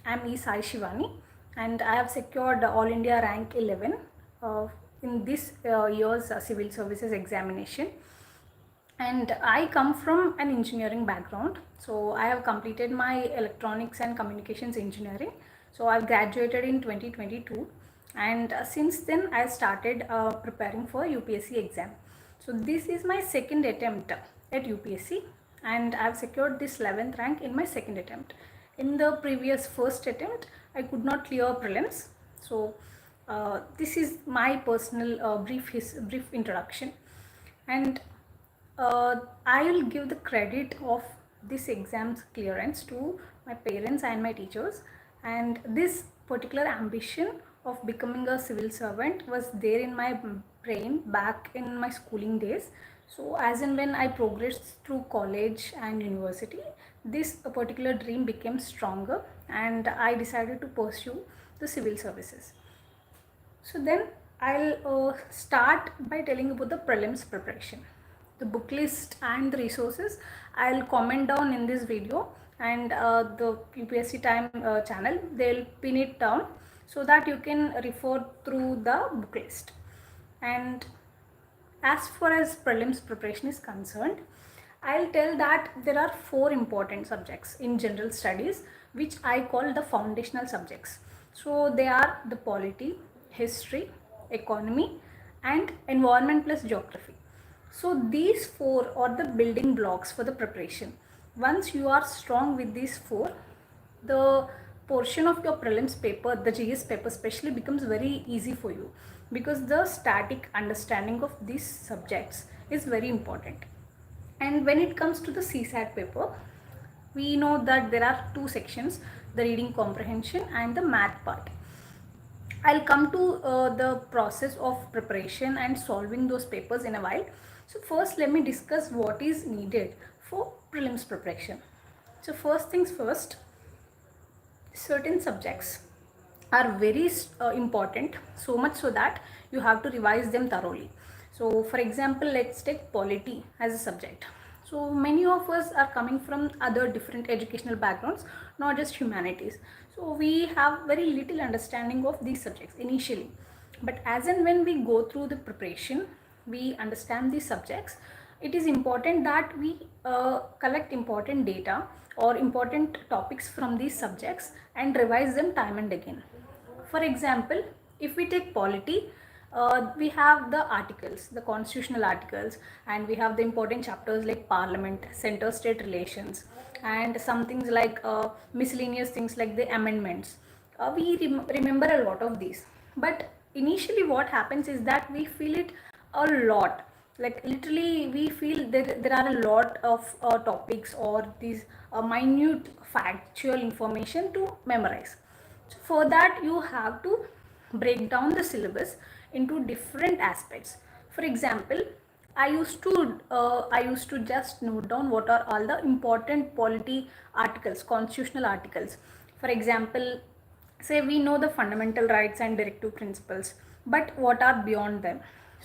I'm E. Sai Shivani, and I have secured All India rank 11 in this year's civil services examination. And I come from an engineering background, so I have completed my electronics and communications engineering. So I've graduated in 2022, and since then I started preparing for UPSC exam. So this is my second attempt at UPSC, and I've secured this 11th rank in my second attempt. In the previous first attempt, I could not clear prelims. So this is my personal brief introduction, and I will give the credit of this exam's clearance to my parents and my teachers. And this particular ambition of becoming a civil servant was there in my brain back in my schooling days. So as and when I progressed through college and university, this particular dream became stronger, and I decided to pursue the civil services. So then I'll start by telling about the prelims preparation. The book list and the resources I'll comment down in this video, and the UPSC Time channel, they'll pin it down so that you can refer through the book list. And as far as prelims preparation is concerned, I'll tell that there are 4 important subjects in general studies which I call the foundational subjects. So they are the polity, history, economy, and environment plus geography. So these 4 are the building blocks for the preparation. Once you are strong with these 4, the portion of your prelims paper, the GS paper especially, becomes very easy for you, because the static understanding of these subjects is very important. And when it comes to the CSAT paper, we know that there are 2 sections, the reading comprehension and the math part. I'll come to the process of preparation and solving those papers in a while. So first, let me discuss what is needed for prelims preparation. So first things first, certain subjects are very important, so much so that you have to revise them thoroughly. So for example, let's take polity as a subject. So many of us are coming from other different educational backgrounds, not just humanities. So we have very little understanding of these subjects initially. But as and when we go through the preparation, we understand these subjects. It is important that we collect important data or important topics from these subjects and revise them time and again. For example, if we take polity, we have the articles, the constitutional articles, and we have the important chapters like parliament, center-state relations, and some things like miscellaneous things like the amendments. We remember a lot of these, but initially what happens is that we feel it a lot, like literally we feel there are a lot of topics or these minute factual information to memorize. So for that, you have to break down the syllabus into different aspects. For example, I used to just note down what are all the important polity articles, constitutional articles. For example, say we know the fundamental rights and directive principles, but what are beyond them?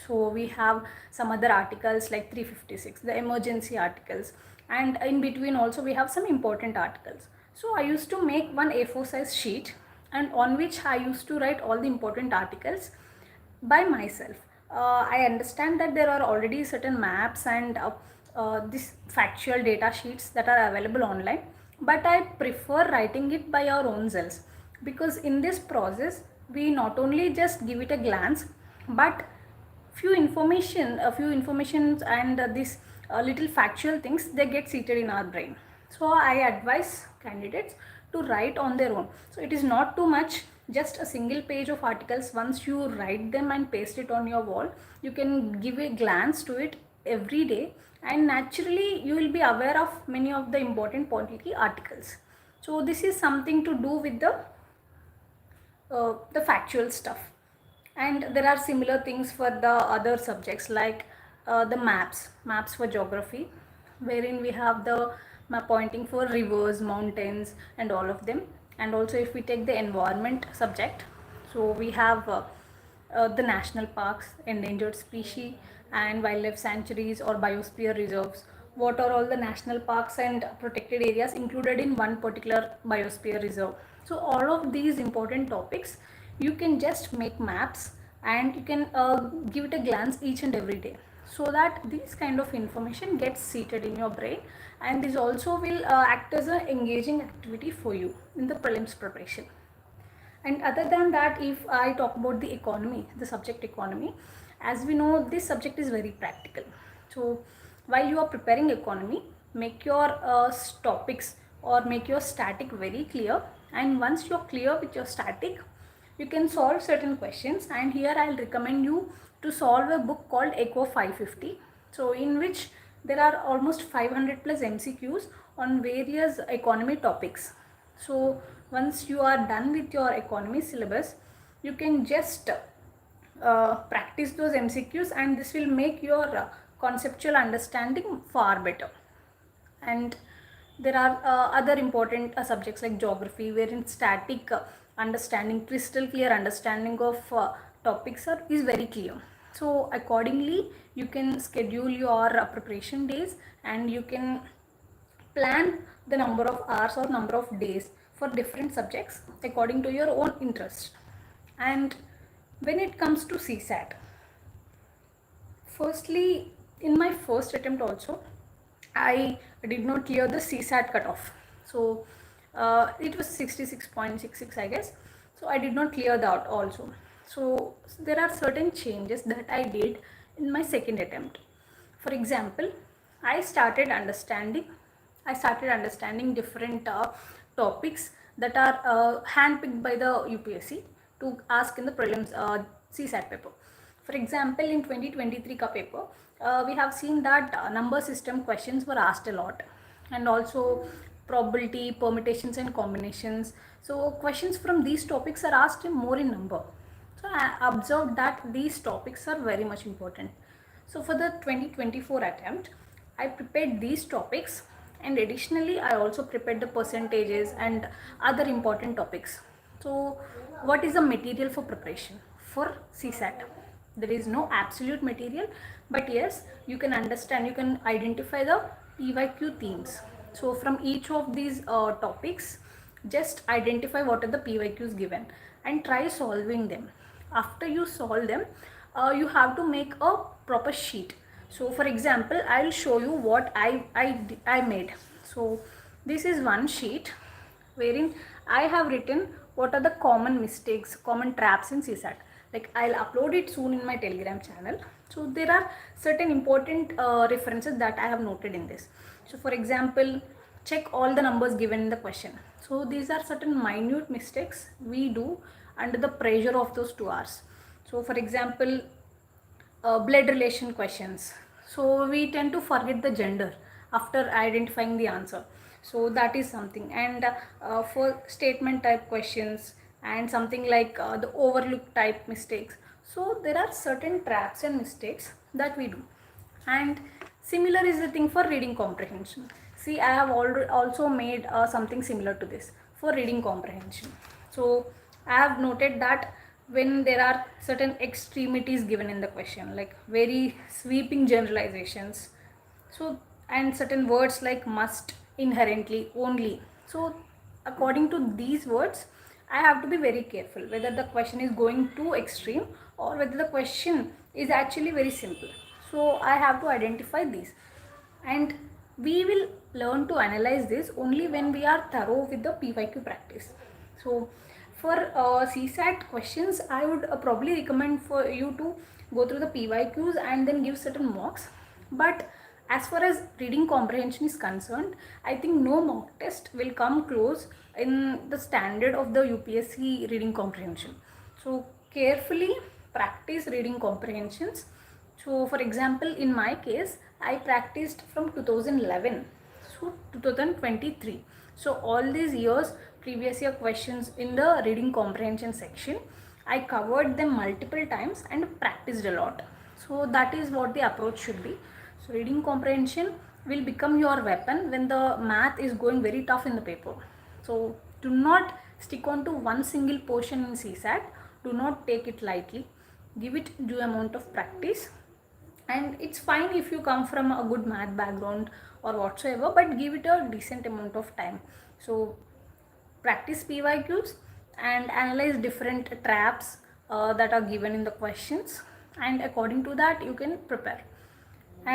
So we have some other articles like 356, the emergency articles, and in between also we have some important articles. So I used to make one A4 size sheet, and on which I used to write all the important articles by myself. I understand that there are already certain maps and this factual data sheets that are available online, but I prefer writing it by our own selves, because in this process we not only just give it a glance, but a few informations and these little factual things, they get seated in our brain. So I advise candidates to write on their own. So it is not too much, just a single page of articles. Once you write them and paste it on your wall, you can give a glance to it every day, and naturally you will be aware of many of the important polity articles. So this is something to do with the factual stuff. And there are similar things for the other subjects like the maps for geography, wherein we have the map pointing for rivers, mountains, and all of them. And also if we take the environment subject, so we have the national parks, endangered species, and wildlife sanctuaries or biosphere reserves. What are all the national parks and protected areas included in one particular biosphere reserve? So all of these important topics, you can just make maps and you can give it a glance each and every day, so that this kind of information gets seated in your brain, and this also will act as an engaging activity for you in the prelims preparation. And other than that, if I talk about the economy, the subject economy, as we know, this subject is very practical. So while you are preparing economy, make your topics or make your static very clear. And once you're clear with your static, you can solve certain questions. And here I'll recommend you to solve a book called Eco 550. So in which there are almost 500 plus MCQs on various economy topics. So once you are done with your economy syllabus, you can just practice those MCQs, and this will make your conceptual understanding far better. And there are other important subjects like geography, wherein static understanding, crystal clear understanding of topics is very clear. So accordingly, you can schedule your preparation days, and you can plan the number of hours or number of days for different subjects according to your own interest. And when it comes to CSAT, firstly, in my first attempt also, I did not clear the CSAT cutoff. So it was 66.66, I guess. So I did not clear that also. So there are certain changes that I did in my second attempt. For example, I started understanding different topics that are handpicked by the UPSC to ask in the prelims CSAT paper. For example, in 2023 ka paper, we have seen that number system questions were asked a lot, and also probability, permutations and combinations. So questions from these topics are asked more in number. So I observed that these topics are very much important. So for the 2024 attempt, I prepared these topics, and additionally I also prepared the percentages and other important topics. So what is the material for preparation for CSAT? There is no absolute material, but yes, you can understand, you can identify the PYQ themes. So from each of these topics, just identify what are the PYQs given and try solving them. After you solve them, you have to make a proper sheet. So for example, I'll show you what I made. So this is one sheet wherein I have written what are the common mistakes, common traps in CSAT. Like, I'll upload it soon in my Telegram channel. So there are certain important references that I have noted in this. So for example, check all the numbers given in the question. So these are certain minute mistakes we do under the pressure of those 2 hours. So for example, blood relation questions. So we tend to forget the gender after identifying the answer. So that is something. And for statement type questions and something like the overlook type mistakes. So there are certain traps and mistakes that we do. And similar is the thing for reading comprehension. See, I have also made something similar to this for reading comprehension. So I have noted that when there are certain extremities given in the question, like very sweeping generalizations, so, and certain words like must, inherently, only. So according to these words, I have to be very careful whether the question is going too extreme or whether the question is actually very simple. So I have to identify these, and we will learn to analyze this only when we are thorough with the PYQ practice. So for CSAT questions, I would probably recommend for you to go through the PYQs and then give certain mocks. But as far as reading comprehension is concerned, I think no mock test will come close in the standard of the UPSC reading comprehension. So carefully practice reading comprehensions. So for example, in my case, I practiced from 2011 to 2023. So all these years, previous year questions in the reading comprehension section, I covered them multiple times and practiced a lot. So that is what the approach should be. So reading comprehension will become your weapon when the math is going very tough in the paper. So do not stick on to one single portion in CSAT. Do not take it lightly. Give it due amount of practice. And it's fine if you come from a good math background or whatsoever, but give it a decent amount of time. So practice PYQs and analyze different traps that are given in the questions, and according to that you can prepare.